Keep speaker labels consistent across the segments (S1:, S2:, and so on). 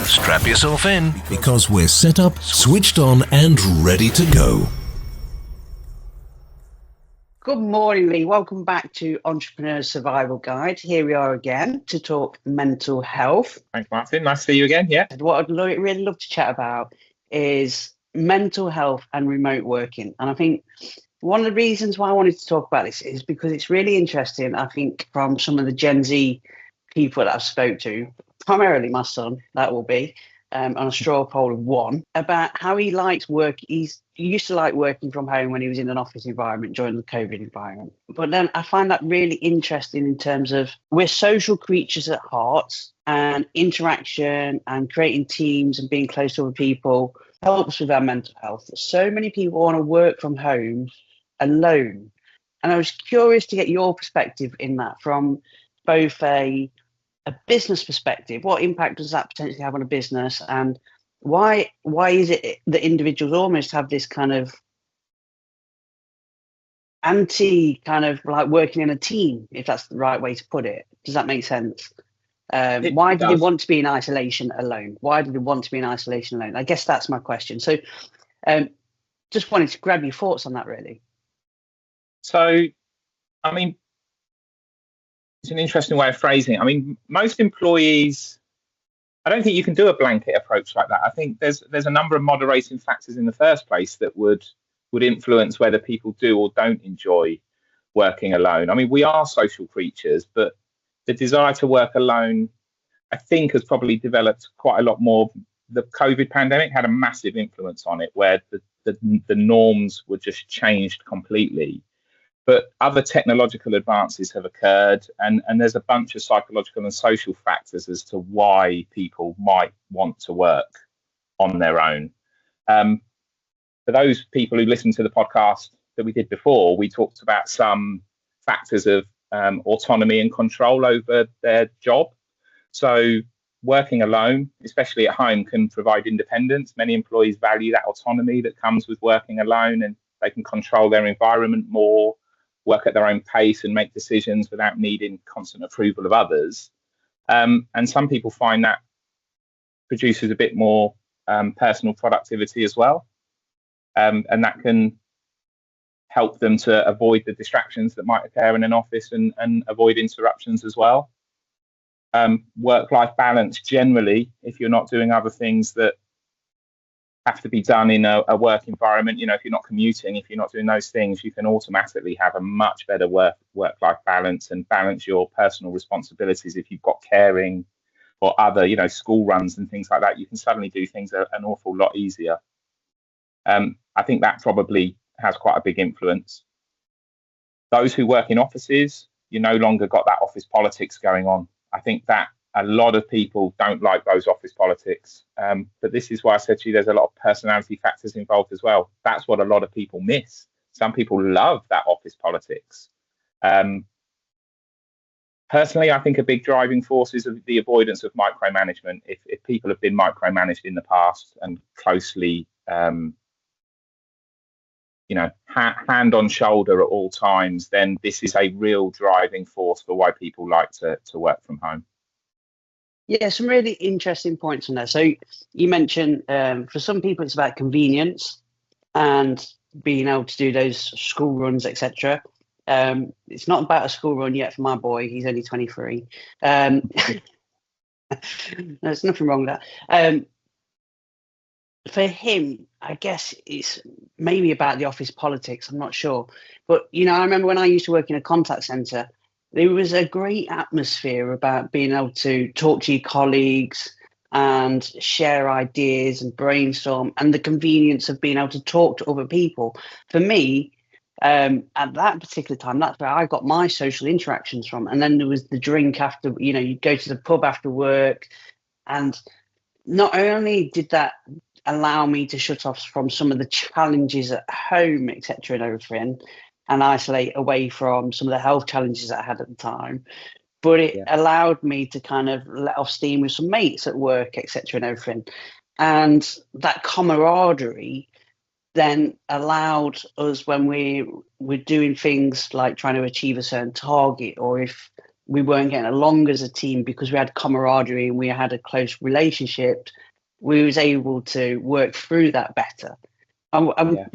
S1: Strap yourself in,
S2: because we're set up, switched on, and ready to go.
S3: Good morning, Lee. Welcome back to Entrepreneur Survival Guide. Here we are again to talk mental health.
S4: Thanks, Martin. Nice to see you again. Yeah.
S3: What I'd really love to chat about is mental health and remote working. And I think one of the reasons why I wanted to talk about this is because it's really interesting, I think, from some of the Gen Z people that I've spoke to, primarily my son, that will be, on a straw poll of 1, about how he likes work. He used to like working from home when he was in an office environment during the COVID environment. But then I find that really interesting in terms of we're social creatures at heart, and interaction and creating teams and being close to other people helps with our mental health. So many people want to work from home alone. And I was curious to get your perspective in that from both a business perspective. What impact does that potentially have on a business, and why is it that individuals almost have this kind of like working in a team, if that's the right way to put it? Does that make sense? Why do they want to be in isolation alone? Why do they want to be in isolation alone? I guess that's my question. So just wanted to grab your thoughts on that, really.
S4: So, I mean, it's an interesting way of phrasing it. I mean, most employees, I don't think you can do a blanket approach like that. I think there's a number of moderating factors in the first place that would influence whether people do or don't enjoy working alone. I mean, we are social creatures, but the desire to work alone, I think, has probably developed quite a lot more. The COVID pandemic had a massive influence on it, where the norms were just changed completely. But other technological advances have occurred, and there's a bunch of psychological and social factors as to why people might want to work on their own. For those people who listened to the podcast that we did before, we talked about some factors of autonomy and control over their job. So working alone, especially at home, can provide independence. Many employees value that autonomy that comes with working alone, and they can control their environment more, work at their own pace and make decisions without needing constant approval of others. And some people find that produces a bit more personal productivity as well. And that can help them to avoid the distractions that might occur in an office and avoid interruptions as well. Work-life balance, generally, if you're not doing other things that have to be done in a work environment, if you're not commuting, if you're not doing those things, you can automatically have a much better work-life balance and balance your personal responsibilities. If you've got caring or other, school runs and things like that, you can suddenly do things an awful lot easier. I think that probably has quite a big influence. Those who work in offices, you no longer got that office politics going on. I think that a lot of people don't like those office politics. But this is why I said to you, there's a lot of personality factors involved as well. That's what a lot of people miss. Some people love that office politics. Personally, I think a big driving force is the avoidance of micromanagement. If people have been micromanaged in the past and closely, hand on shoulder at all times, then this is a real driving force for why people like to work from home.
S3: Yeah, some really interesting points on there. So you mentioned for some people it's about convenience and being able to do those school runs, etc. It's not about a school run yet for my boy. He's only 23. There's nothing wrong with that. For him, I guess it's maybe about the office politics. I'm not sure. But, I remember when I used to work in a contact centre, there was a great atmosphere about being able to talk to your colleagues and share ideas and brainstorm, and the convenience of being able to talk to other people. For me, at that particular time, that's where I got my social interactions from. And then there was the drink after, you'd go to the pub after work. And not only did that allow me to shut off from some of the challenges at home, etc., and everything, and isolate away from some of the health challenges I had at the time, but it allowed me to kind of let off steam with some mates at work, etc., and everything. And that camaraderie then allowed us, when we're doing things like trying to achieve a certain target, or if we weren't getting along as a team because we had camaraderie and we had a close relationship, we was able to work through that better.
S4: Yeah.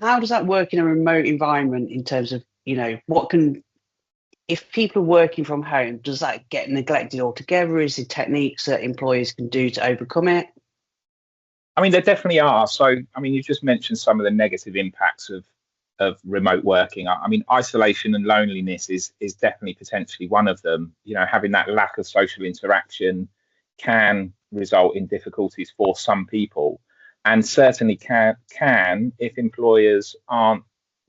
S3: How does that work in a remote environment in terms of, if people are working from home, does that get neglected altogether? Is there techniques that employers can do to overcome it?
S4: I mean, there definitely are. So, I mean, you just mentioned some of the negative impacts of remote working. I mean, isolation and loneliness is definitely potentially one of them. Having that lack of social interaction can result in difficulties for some people, and certainly can if employers aren't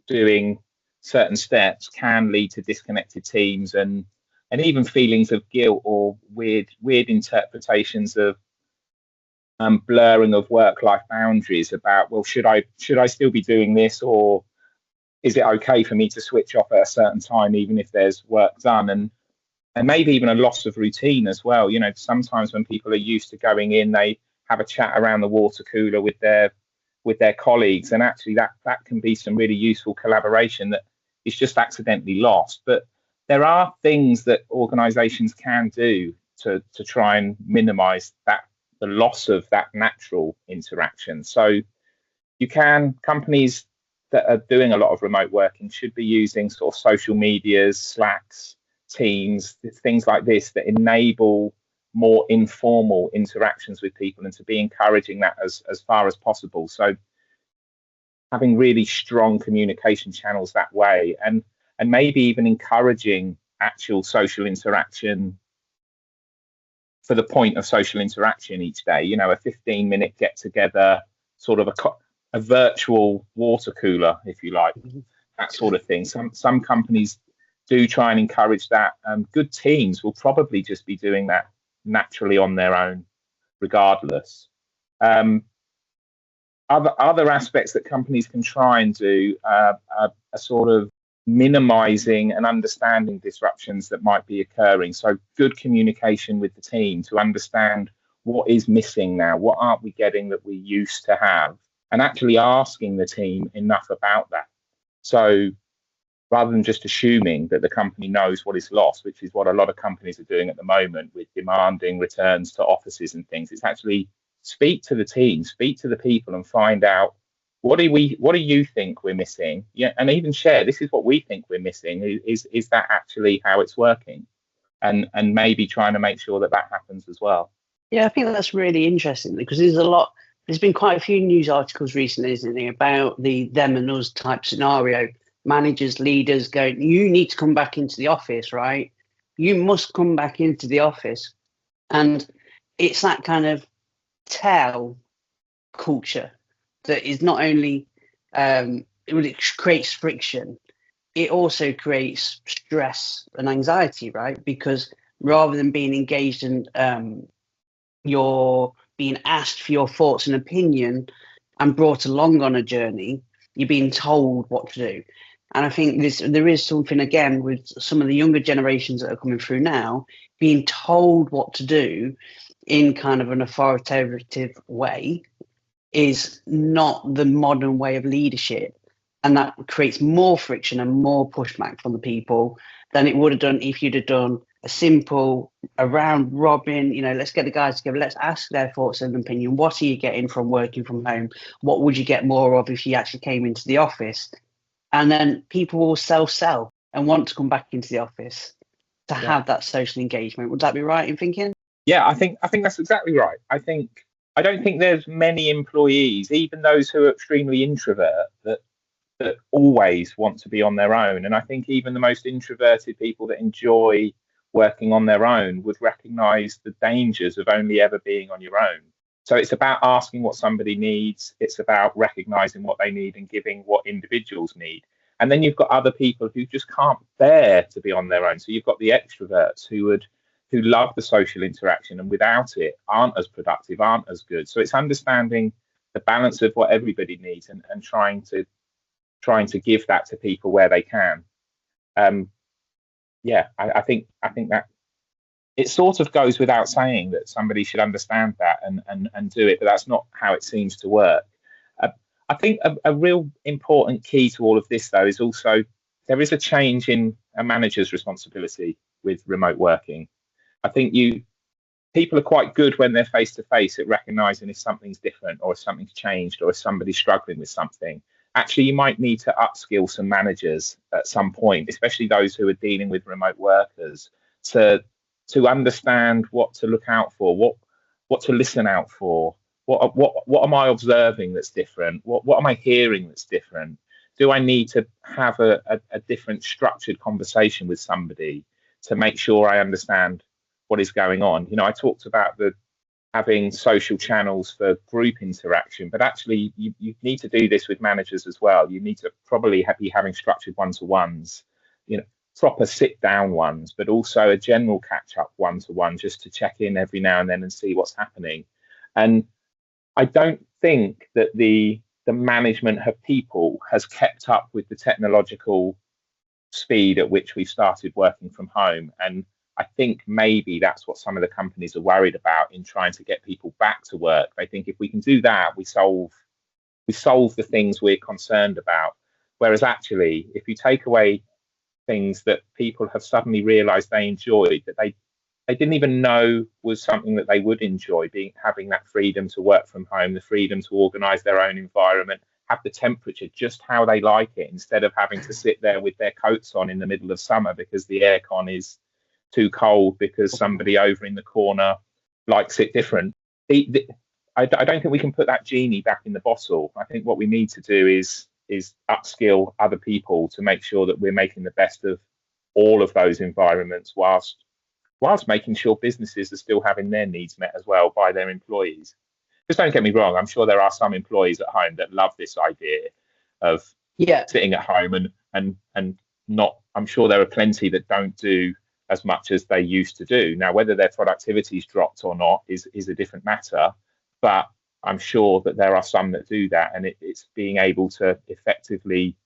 S4: doing certain steps, can lead to disconnected teams and even feelings of guilt or weird interpretations of blurring of work-life boundaries about, well, should I still be doing this, or is it okay for me to switch off at a certain time even if there's work done, and maybe even a loss of routine as well. Sometimes when people are used to going in, they have a chat around the water cooler with their colleagues, and actually that can be some really useful collaboration that is just accidentally lost. But there are things that organizations can do to try and minimize the loss of that natural interaction. So companies that are doing a lot of remote working should be using sort of social medias, Slacks, Teams, things like this that enable more informal interactions with people, and to be encouraging that as far as possible. So having really strong communication channels that way, and maybe even encouraging actual social interaction for the point of social interaction each day. A 15-minute get together, sort of a virtual water cooler, if you like, that sort of thing. Some companies do try and encourage that. Good teams will probably just be doing that naturally on their own, regardless. Other aspects that companies can try and do are sort of minimizing and understanding disruptions that might be occurring. So good communication with the team to understand what is missing now, what aren't we getting that we used to have, and actually asking the team enough about that. So rather than just assuming that the company knows what is lost, which is what a lot of companies are doing at the moment with demanding returns to offices and things, it's actually speak to the team, speak to the people, and find out what do you think we're missing? Yeah, and even share, this is what we think we're missing. Is that actually how it's working? And maybe trying to make sure that happens as well.
S3: Yeah, I think that's really interesting because there's been quite a few news articles recently, isn't there, about the them and us type scenario. Managers, leaders going, you need to come back into the office, right? You must come back into the office. And it's that kind of tell culture that is not only it creates friction, it also creates stress and anxiety, right? Because rather than being engaged in you're being asked for your thoughts and opinion and brought along on a journey, you're being told what to do. And I think there is something, again, with some of the younger generations that are coming through now, being told what to do in kind of an authoritative way is not the modern way of leadership. And that creates more friction and more pushback from the people than it would have done if you'd have done a simple round robin, let's get the guys together, let's ask their thoughts and opinion. What are you getting from working from home? What would you get more of if you actually came into the office? And then people will self-sell and want to come back into the office to have that social engagement. Would that be right in thinking?
S4: Yeah, I think that's exactly right. I don't think there's many employees, even those who are extremely introvert, that always want to be on their own. And I think even the most introverted people that enjoy working on their own would recognize the dangers of only ever being on your own. So it's about asking what somebody needs. It's about recognizing what they need and giving what individuals need. And then you've got other people who just can't bear to be on their own. So you've got the extroverts who love the social interaction and without it aren't as productive, aren't as good. So it's understanding the balance of what everybody needs and trying to give that to people where they can. I think that it sort of goes without saying that somebody should understand that and do it, but that's not how it seems to work. I think a real important key to all of this, though, is also there is a change in a manager's responsibility with remote working. I think people are quite good when they're face to face at recognizing if something's different or if something's changed or if somebody's struggling with something. Actually, you might need to upskill some managers at some point, especially those who are dealing with remote workers, to understand what to look out for, what to listen out for, what am I observing that's different, what am I hearing that's different. Do I need to have a different structured conversation with somebody to make sure I understand what is going on? I talked about having social channels for group interaction, but actually you need to do this with managers as well. You need to probably be having structured one-to-ones, proper sit-down ones, but also a general catch-up one-to-one just to check in every now and then and see what's happening. And I don't think that the management of people has kept up with the technological speed at which we've started working from home. And I think maybe that's what some of the companies are worried about in trying to get people back to work. They think if we can do that, we solve the things we're concerned about. Whereas actually, if you take away things that people have suddenly realized they enjoyed, that they didn't even know was something that they would enjoy, having that freedom to work from home, the freedom to organize their own environment, have the temperature just how they like it, instead of having to sit there with their coats on in the middle of summer because the aircon is too cold because somebody over in the corner likes it different. I don't think we can put that genie back in the bottle. I think what we need to do is upskill other people to make sure that we're making the best of all of those environments whilst making sure businesses are still having their needs met as well by their employees. Just don't get me wrong, I'm sure there are some employees at home that love this idea of sitting at home and not. I'm sure there are plenty that don't do as much as they used to do. Now, whether their productivity's dropped or not is a different matter, but I'm sure that there are some that do that, and it's being able to effectively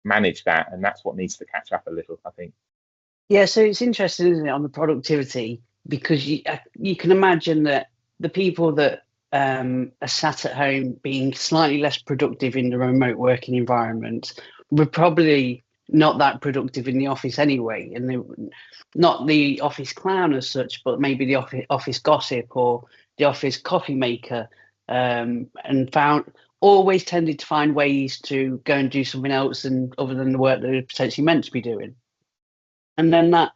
S4: manage that, and that's what needs to catch up a little, I think.
S3: Yeah, so it's interesting, isn't it, on the productivity, because you can imagine that the people that are sat at home being slightly less productive in the remote working environment were probably not that productive in the office anyway, and they not the office clown as such, but maybe the office gossip or the office coffee maker, and always tended to find ways to go and do something else other than the work that they're potentially meant to be doing. And then that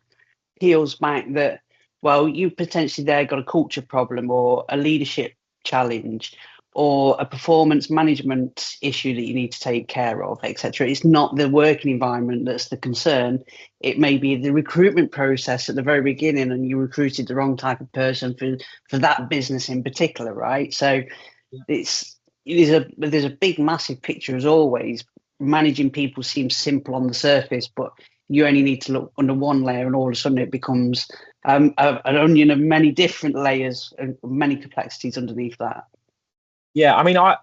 S3: peels back that, well, you potentially there got a culture problem or a leadership challenge or a performance management issue that you need to take care of, etc. It's not the working environment that's the concern. It may be the recruitment process at the very beginning, and you recruited the wrong type of person for that business in particular, right? So there's a big, massive picture as always. Managing people seems simple on the surface, but you only need to look under one layer, and all of a sudden it becomes an onion of many different layers and many complexities underneath that.
S4: Yeah, I mean, I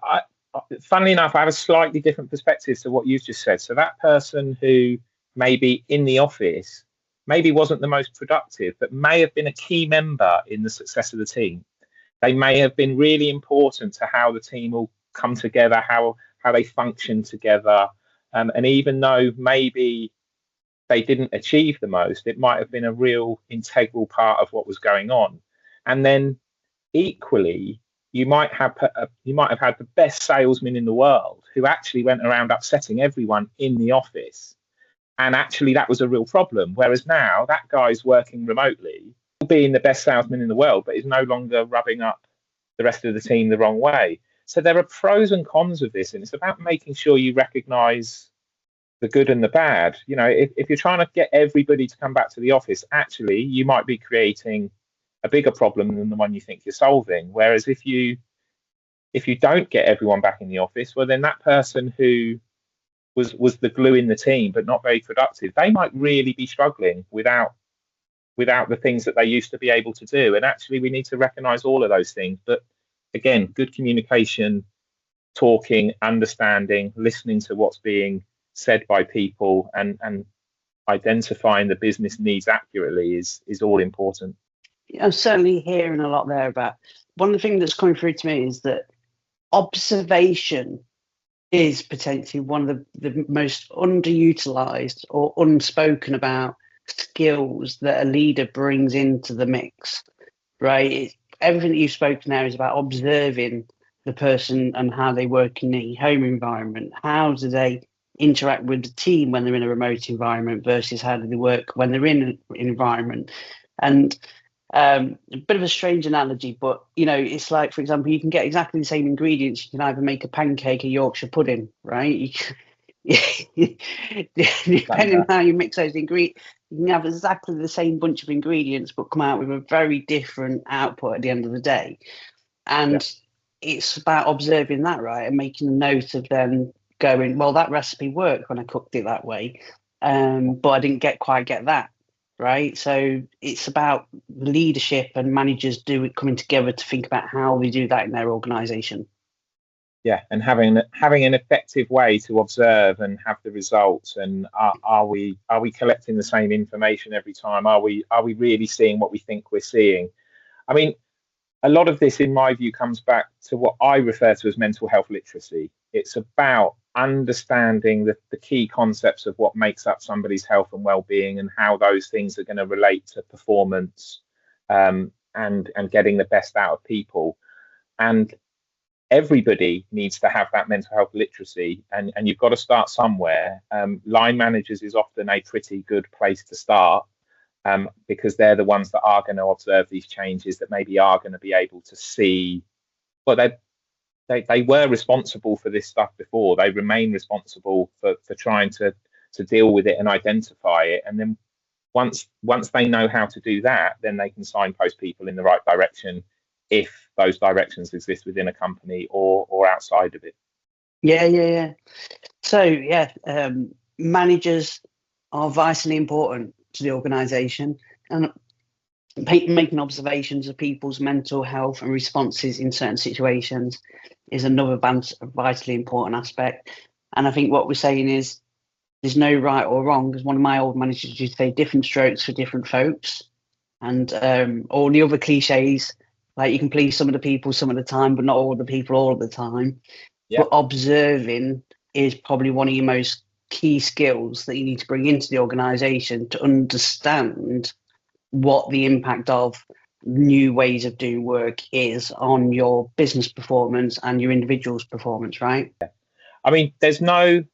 S4: funnily enough, I have a slightly different perspective to what you've just said. So that person who maybe in the office maybe wasn't the most productive, but may have been a key member in the success of the team. They may have been really important to how the team will come together, how they function together. And even though maybe they didn't achieve the most, it might have been a real integral part of what was going on. And then equally, you might have had the best salesman in the world who actually went around upsetting everyone in the office. And actually that was a real problem. Whereas now that guy's working remotely, being the best salesman in the world, but is no longer rubbing up the rest of the team the wrong way. So there are pros and cons of this, and it's about making sure you recognize the good and the bad. If you're trying to get everybody to come back to the office, actually you might be creating a bigger problem than the one you think you're solving. Whereas if you don't get everyone back in the office, well, then that person who was the glue in the team but not very productive, they might really be struggling without the things that they used to be able to do. And actually we need to recognize all of those things. But again, good communication, talking, understanding, listening to what's being said by people, and identifying the business needs accurately is all important.
S3: I'm certainly hearing a lot there about one of the things that's coming through to me is that observation is potentially one of the most underutilized or unspoken about skills that a leader brings into the mix, right? Everything that you've spoken now is about observing the person and how they work in the home environment. How do they interact with the team when they're in a remote environment versus how do they work when they're in an environment? And a bit of a strange analogy, but it's like, for example, you can get exactly the same ingredients. You can either make a pancake or Yorkshire pudding, right? Depending on how you mix those ingredients, you can have exactly the same bunch of ingredients, but come out with a very different output at the end of the day. And it's about observing that, right, and making a note of them going, well, that recipe worked when I cooked it that way, but I didn't quite get that. Right, so it's about leadership and managers coming together to think about how they do that in their organisation.
S4: Yeah, and having an effective way to observe and have the results. And are we collecting the same information every time? Are we really seeing what we think we're seeing? I mean, a lot of this, in my view, comes back to what I refer to as mental health literacy. It's about understanding the key concepts of what makes up somebody's health and well-being, and how those things are going to relate to performance, and getting the best out of people. And everybody needs to have that mental health literacy, and you've got to start somewhere. Line managers is often a pretty good place to start, because they're the ones that are going to observe these changes, that maybe are going to be able to see, well, they were responsible for this stuff before. They remain responsible for trying to deal with it and identify it. And then once they know how to do that, then they can signpost people in the right direction, if those directions exist within a company or outside of it. Yeah.
S3: So managers are vitally important to the organisation, and making observations of people's mental health and responses in certain situations is another vitally important aspect. And I think what we're saying is there's no right or wrong, because one of my old managers used to say different strokes for different folks, and all the other cliches, like you can please some of the people some of the time, but not all the people all of the time. But observing is probably one of your most key skills that you need to bring into the organisation to understand what the impact of new ways of doing work is on your business performance and your individual's performance, right?
S4: I mean, there's no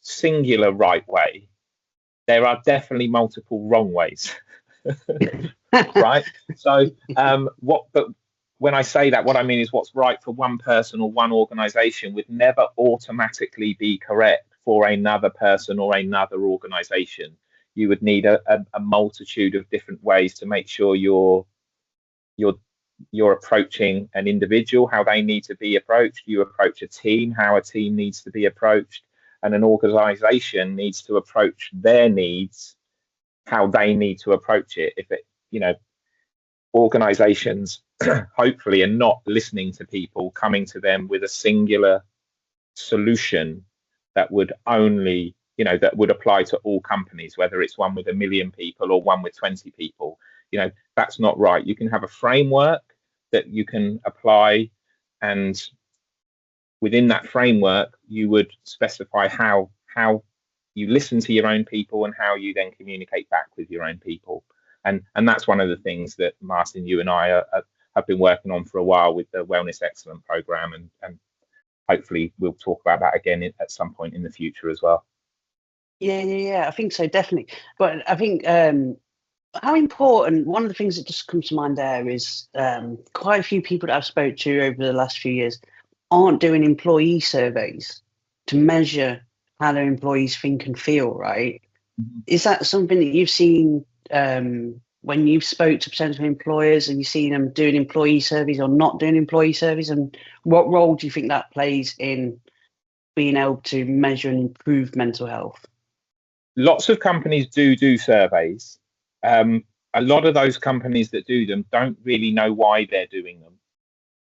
S4: singular right way. There are definitely multiple wrong ways. Right? So but when I say that, what I mean is what's right for one person or one organization would never automatically be correct for another person or another organization. You would need a multitude of different ways to make sure you're approaching an individual how they need to be approached. You approach a team how a team needs to be approached, and an organization needs to approach their needs how they need to approach it. If it, organizations hopefully are not listening to people, coming to them with a singular solution that would only, that would apply to all companies, whether it's one with 1 million people or one with 20 people. That's not right. You can have a framework that you can apply, and within that framework you would specify how you listen to your own people and how you then communicate back with your own people. And that's one of the things that, Martin, you and I have been working on for a while with the Wellness Excellent program, and hopefully we'll talk about that again at some point in the future as well.
S3: Yeah, I think so, definitely. But I think how important, one of the things that just comes to mind there is quite a few people that I've spoke to over the last few years aren't doing employee surveys to measure how their employees think and feel, right? Mm-hmm. Is that something that you've seen when you've spoke to potential employers, and you've seen them doing employee surveys or not doing employee surveys? And what role do you think that plays in being able to measure and improve mental health?
S4: Lots of companies do surveys. A lot of those companies that do them don't really know why they're doing them.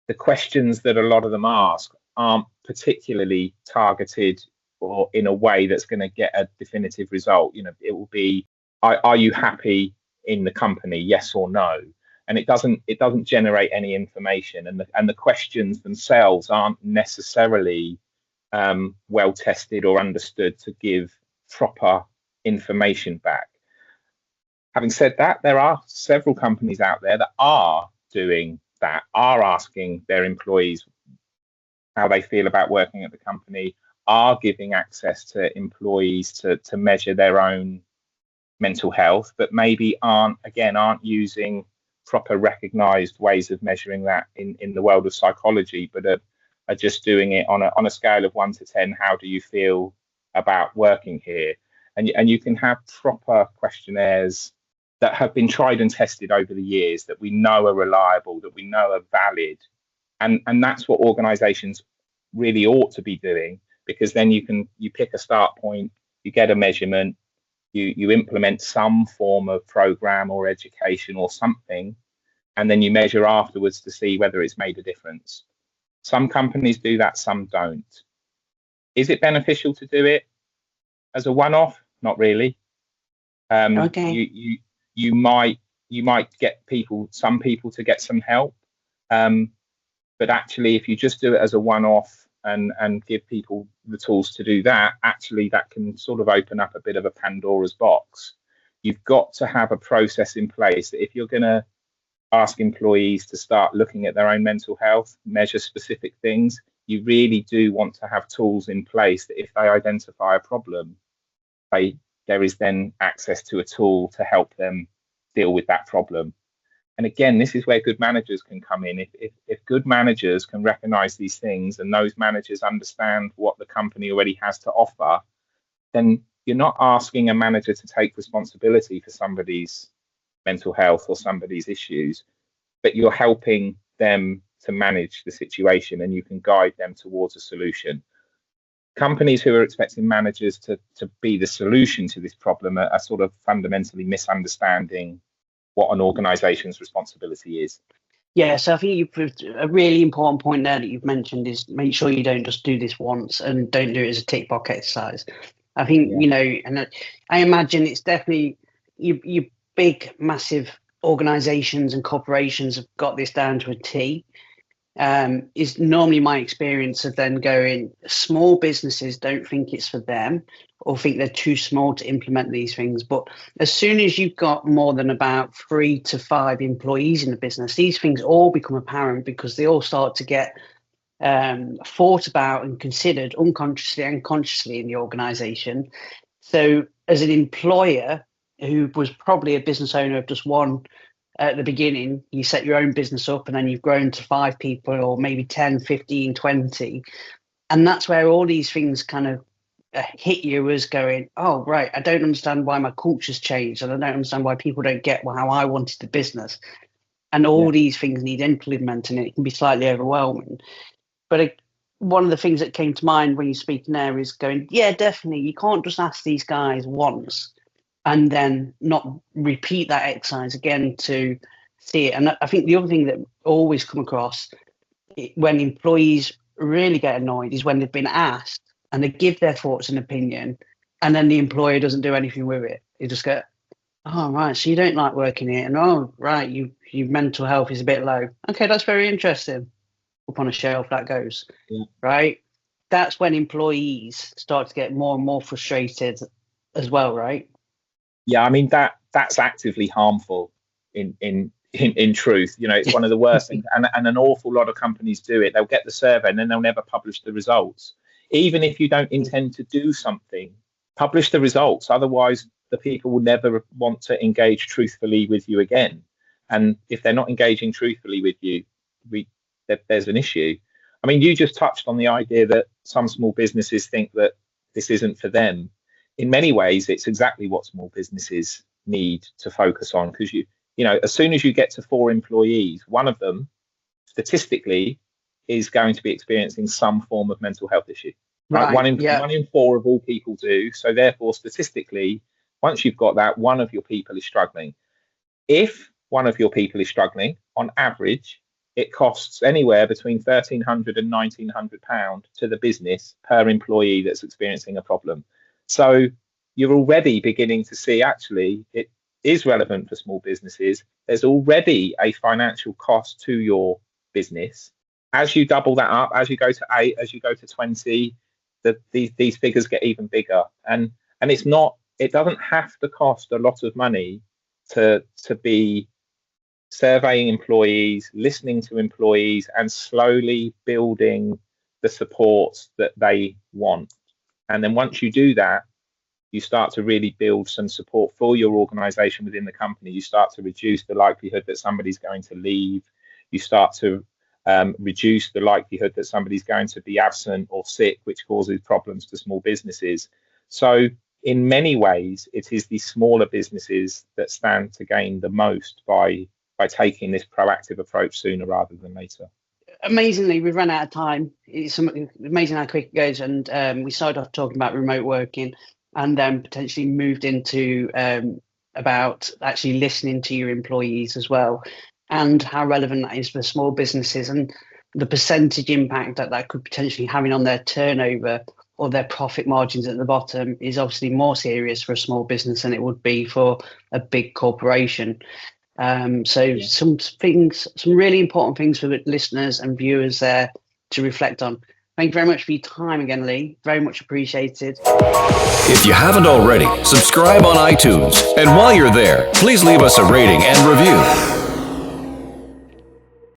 S4: The questions that a lot of them ask aren't particularly targeted or in a way that's going to get a definitive result. It will be, are you happy in the company, yes or no? And it doesn't generate any information, and the questions themselves aren't necessarily well tested or understood to give proper information back. Having said that, there are several companies out there that are doing that, are asking their employees how they feel about working at the company, are giving access to employees to measure their own mental health, but maybe aren't using proper recognized ways of measuring that in the world of psychology, but are just doing it on a scale of 1 to 10. How do you feel about working here? And you can have proper questionnaires that have been tried and tested over the years, that we know are reliable, that we know are valid. And that's what organizations really ought to be doing, because then you pick a start point, you get a measurement, you implement some form of program or education or something, and then you measure afterwards to see whether it's made a difference. Some companies do that, some don't. Is it beneficial to do it as a one-off? Not really.
S3: Okay.
S4: You might get some people to get some help, but actually, if you just do it as a one-off and give people the tools to do that, actually that can sort of open up a bit of a Pandora's box. You've got to have a process in place that if you're going to ask employees to start looking at their own mental health, measure specific things, you really do want to have tools in place that if they identify a problem, there is then access to a tool to help them deal with that problem. And again, this is where good managers can come in. If good managers can recognize these things and those managers understand what the company already has to offer, then you're not asking a manager to take responsibility for somebody's mental health or somebody's issues, but you're helping them to manage the situation, and you can guide them towards a solution. Companies who are expecting managers to be the solution to this problem are sort of fundamentally misunderstanding what an organization's responsibility is.
S3: Yeah, so I think you proved a really important point there that you've mentioned is make sure you don't just do this once and don't do it as a tick box exercise. I think, and I imagine it's definitely you big, massive organizations and corporations have got this down to a T. Is normally my experience of then going, small businesses don't think it's for them or think they're too small to implement these things. But as soon as you've got more than about 3 to 5 employees in the business, these things all become apparent because they all start to get thought about and considered unconsciously and consciously in the organization. So as an employer who was probably a business owner of just one at the beginning, you set your own business up and then you've grown to 5 people or maybe 10, 15, 20. And that's where all these things kind of hit you as going, oh, right, I don't understand why my culture's changed and I don't understand why people don't get how I wanted the business. And all these things need implementing. It can be slightly overwhelming. But one of the things that came to mind when you're speaking there is going, yeah, definitely. You can't just ask these guys once and then not repeat that exercise again to see it. And I think the other thing that always come across when employees really get annoyed is when they've been asked and they give their thoughts and opinion, and then the employer doesn't do anything with it. You just go, oh, right, so you don't like working here. And, oh, right, your mental health is a bit low. Okay, that's very interesting. Up on a shelf, that goes, right? That's when employees start to get more and more frustrated as well, right?
S4: Yeah, I mean, that's actively harmful in truth. It's one of the worst things, and an awful lot of companies do it. They'll get the survey and then they'll never publish the results. Even if you don't intend to do something, publish the results. Otherwise, the people will never want to engage truthfully with you again. And if they're not engaging truthfully with you, there's an issue. I mean, you just touched on the idea that some small businesses think that this isn't for them. In many ways, it's exactly what small businesses need to focus on, because as soon as you get to 4 employees, one of them statistically is going to be experiencing some form of mental health issue. Right? One in 4 of all people do. So therefore, statistically, once you've got that, one of your people is struggling. If one of your people is struggling, on average, it costs anywhere between £1,300 and £1,900 to the business per employee that's experiencing a problem. So you're already beginning to see actually it is relevant for small businesses. There's already a financial cost to your business. As you double that up, as you go to 8, as you go to 20, these figures get even bigger. And it doesn't have to cost a lot of money to be surveying employees, listening to employees, and slowly building the support that they want. And then once you do that, you start to really build some support for your organization within the company. You start to reduce the likelihood that somebody's going to leave. You start to reduce the likelihood that somebody's going to be absent or sick, which causes problems to small businesses. So in many ways, it is the smaller businesses that stand to gain the most by taking this proactive approach sooner rather than later.
S3: Amazingly, we've run out of time. It's amazing how quick it goes. And we started off talking about remote working, and then potentially moved into about actually listening to your employees as well, and how relevant that is for small businesses, and the percentage impact that could potentially having on their turnover or their profit margins at the bottom is obviously more serious for a small business than it would be for a big corporation. Some really important things for the listeners and viewers there to reflect on. Thank you very much for your time again, Lee. Very much appreciated.
S2: If you haven't already, subscribe on iTunes. And while you're there, please leave us a rating and review.